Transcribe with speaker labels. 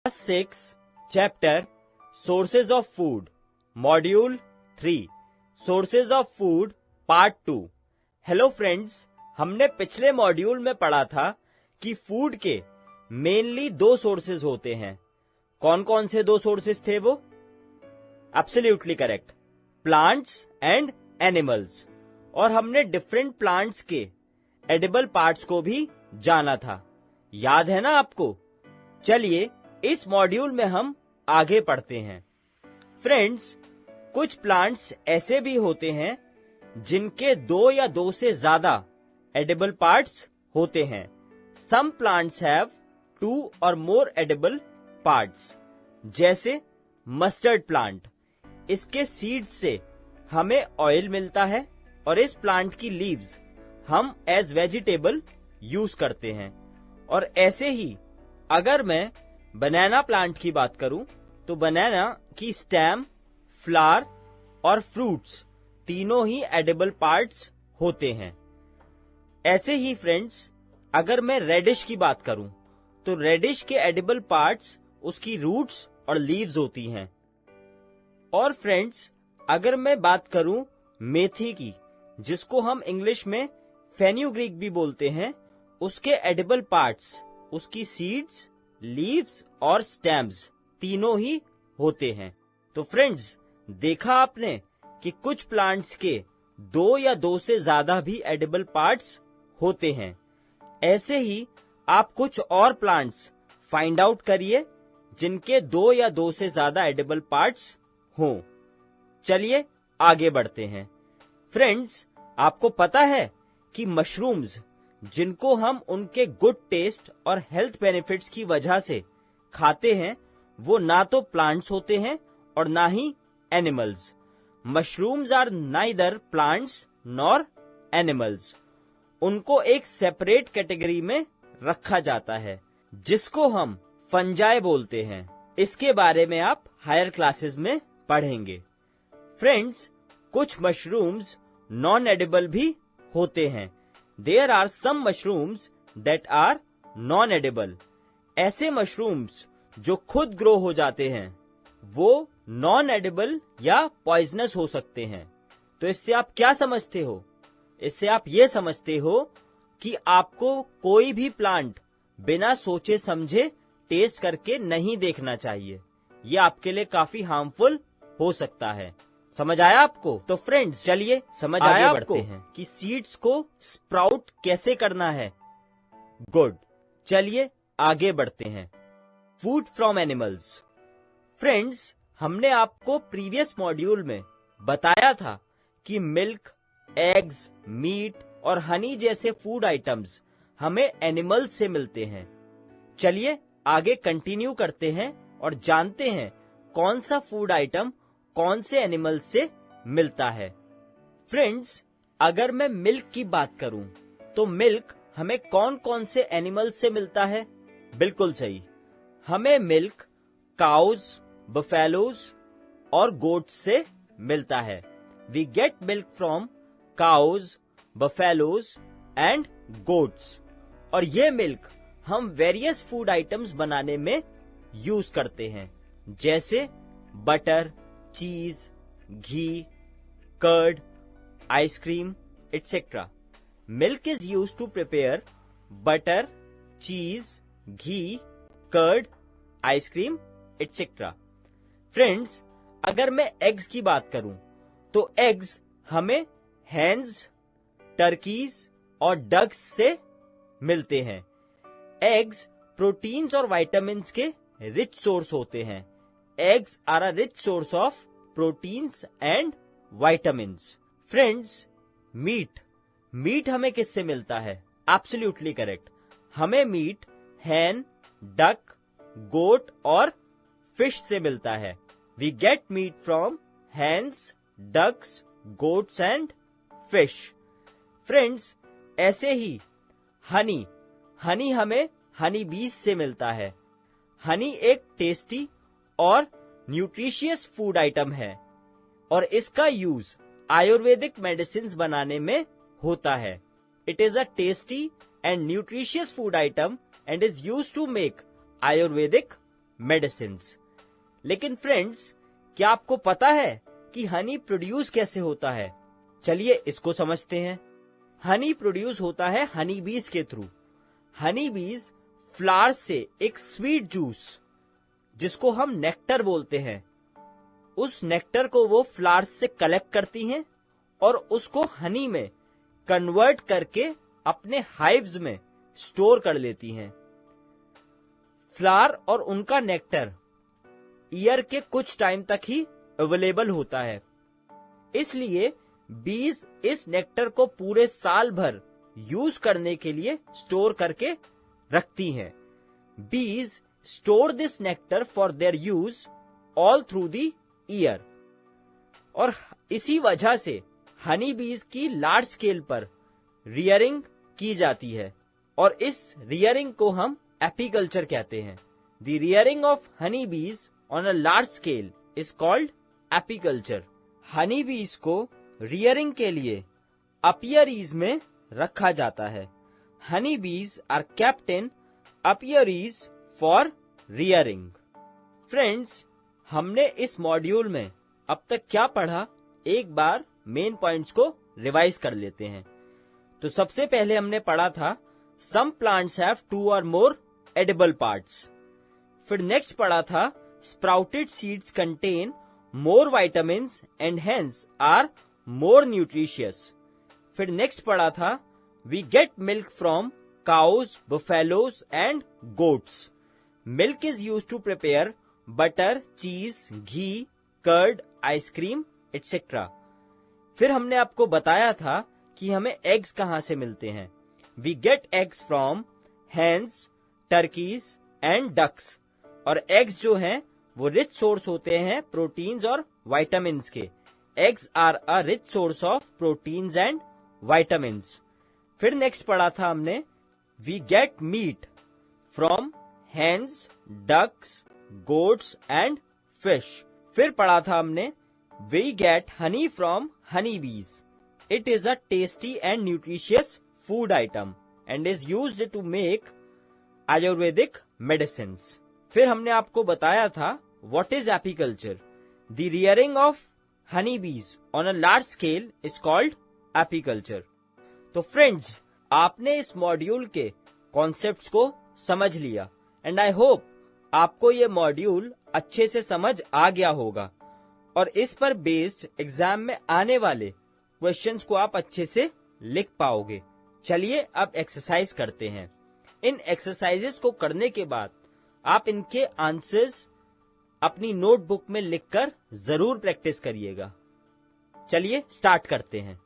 Speaker 1: 6 chapter sources of food module 3 sources of food part 2। Hello friends, हमने पिछले module में पढ़ा था कि फूड के मेनली दो सोर्सेज होते हैं। कौन कौन से दो सोर्सेज थे वो? Absolutely correct, plants and animals. और हमने डिफरेंट प्लांट्स के एडिबल पार्ट्स को भी जाना था, याद है ना आपको? चलिए इस मॉड्यूल में हम आगे पढ़ते हैं। फ्रेंड्स, कुछ प्लांट्स ऐसे भी होते हैं जिनके दो या दो से ज्यादा एडिबल पार्ट्स होते हैं। सम प्लांट्स हैव 2 और मोर एडिबल पार्ट्स, जैसे मस्टर्ड प्लांट। इसके सीड्स से हमें ऑयल मिलता है और इस प्लांट की लीव्स हम एज वेजिटेबल यूज करते हैं। और ऐसे ही अगर मैं बनाना प्लांट की बात करूं तो बनाना की स्टेम, फ्लावर और फ्रूट्स तीनों ही एडिबल पार्ट्स होते हैं। ऐसे ही फ्रेंड्स, अगर मैं रेडिश की बात करूं तो रेडिश के एडिबल पार्ट्स उसकी रूट्स और लीव्स होती हैं। और फ्रेंड्स, अगर मैं बात करूं मेथी की, जिसको हम इंग्लिश में फेन्यूग्रीक भी बोलते हैं, उसके एडिबल पार्ट्स उसकी सीड्स, लीव्स और स्टेम्स तीनों ही होते हैं। तो फ्रेंड्स, देखा आपने कि कुछ प्लांट्स के दो या दो से ज्यादा भी एडिबल पार्ट्स होते हैं। ऐसे ही आप कुछ और प्लांट्स फाइंड आउट करिए जिनके दो या दो से ज्यादा एडिबल पार्ट्स हों। चलिए आगे बढ़ते हैं। फ्रेंड्स, आपको पता है कि मशरूम्स, जिनको हम उनके गुड टेस्ट और हेल्थ बेनिफिट्स की वजह से खाते हैं, वो ना तो प्लांट्स होते हैं और ना ही animals. Mushrooms are neither plants nor animals. उनको एक सेपरेट कैटेगरी में रखा जाता है, जिसको हम फंजाई बोलते हैं। इसके बारे में आप हायर क्लासेस में पढ़ेंगे। फ्रेंड्स, कुछ मशरूम्स नॉन एडिबल भी होते हैं। There are some mushrooms that are non-edible. ऐसे मशरूम्स जो खुद ग्रो हो जाते हैं, वो नॉन एडिबल या पॉइजनस हो सकते हैं। तो इससे आप क्या समझते हो? इससे आप ये समझते हो कि आपको कोई भी प्लांट बिना सोचे समझे टेस्ट करके नहीं देखना चाहिए। ये आपके लिए काफी हार्मफुल हो सकता है। समझ आया आपको? तो फ्रेंड्स, चलिए समझ आया आपको कि सीड्स को स्प्राउट कैसे करना है। गुड, चलिए आगे बढ़ते हैं। Food from animals. फ्रेंड्स, हमने आपको प्रीवियस मॉड्यूल में बताया था कि मिल्क, एग्स, मीट और हनी जैसे फूड आइटम्स हमें एनिमल्स से मिलते हैं। चलिए आगे कंटिन्यू करते हैं और जानते हैं कौन सा फूड आइटम कौन से एनिमल से मिलता है। फ्रेंड्स, अगर मैं मिल्क की बात करूं तो मिल्क हमें कौन कौन से एनिमल से मिलता है? बिल्कुल सही, हमें मिल्क काउज, बफेलोज और गोट्स से मिलता है। We get milk from cows, buffaloes and goats. और ये मिल्क हम वेरियस फूड आइटम्स बनाने में यूज करते हैं, जैसे butter, cheese, ghee, curd, ice cream, etc. Milk is used to prepare butter, cheese, ghee, curd, ice cream, etc. Friends, अगर मैं एग्स की बात करूं तो एग्स हमें हेन्स, टर्कीज और डक्स से मिलते हैं। एग्स प्रोटीन्स और विटामिन्स के रिच सोर्स होते हैं। Eggs are a rich source of proteins and vitamins. Friends, meat हमें किससे मिलता है? Absolutely correct. हमें मीट hen, duck, goat और fish से मिलता है। We get meat from hens, ducks, goats and fish. Friends, ऐसे ही हनी हमें हनी बीज से मिलता है। हनी एक टेस्टी और न्यूट्रिशियस फूड आइटम है और इसका यूज आयुर्वेदिक मेडिसिन बनाने में होता है। It is a tasty and nutritious food item and is used to make Ayurvedic medicines. लेकिन फ्रेंड्स, क्या आपको पता है कि हनी प्रोड्यूस कैसे होता है? चलिए इसको समझते हैं। हनी प्रोड्यूस होता है हनी बीज के थ्रू। हनी बीज फ्लावर से एक स्वीट जूस, जिसको हम नेक्टर बोलते हैं, उस नेक्टर को वो फ्लावर्स से कलेक्ट करती हैं और उसको हनी में कन्वर्ट करके अपने हाइव्स में स्टोर कर लेती हैं। फ्लावर और उनका नेक्टर ईयर के कुछ टाइम तक ही अवेलेबल होता है, इसलिए बीज इस नेक्टर को पूरे साल भर यूज करने के लिए स्टोर करके रखती हैं। बीज store this nectar for their use all through the year, और इसी वजह से हनी बीज की लार्ज स्केल पर रियरिंग की जाती है, और इस रियरिंग को हम एपीकल्चर कहते हैं। The rearing of honey bees on a large scale is called apiculture. Honey बीज को रियरिंग के लिए अपियरीज में रखा जाता है। Honey bees are kept in apiaries for rearing. Friends, हमने इस मॉड्यूल में अब तक क्या पढ़ा, एक बार मेन पॉइंट्स को रिवाइज कर लेते हैं। तो सबसे पहले हमने पढ़ा था सम प्लांट्स हैव 2 और मोर एडिबल पार्ट्स। फिर नेक्स्ट पढ़ा था sprouted seeds contain more vitamins and hence are more nutritious. फिर नेक्स्ट पढ़ा था we get milk from cows, buffaloes and goats. Milk is used to prepare butter, cheese, ghee, curd, ice cream etcetera. फिर हमने आपको बताया था कि हमें एग्स कहां से मिलते हैं। We get eggs from hens, turkeys and ducks. और एग्स जो हैं वो रिच सोर्स होते हैं प्रोटीन्स और विटामिन्स के। Eggs are a rich source of proteins and vitamins. फिर नेक्स्ट पढ़ा था हमने we get meat from hens, ducks, goats and fish. फिर पढ़ा था हमने we get honey from honey bees. It is a tasty and nutritious food item and is used to make Ayurvedic medicines. फिर हमने आपको बताया था what is apiculture. The rearing of honey bees on a large scale is called apiculture. तो friends, आपने इस module के concepts को समझ लिया एंड आई होप आपको ये मॉड्यूल अच्छे से समझ आ गया होगा, और इस पर बेस्ड एग्जाम में आने वाले क्वेश्चंस को आप अच्छे से लिख पाओगे। चलिए अब एक्सरसाइज करते हैं। इन एक्सरसाइजेस को करने के बाद आप इनके आंसर्स अपनी नोटबुक में लिखकर जरूर प्रैक्टिस करिएगा। चलिए स्टार्ट करते हैं।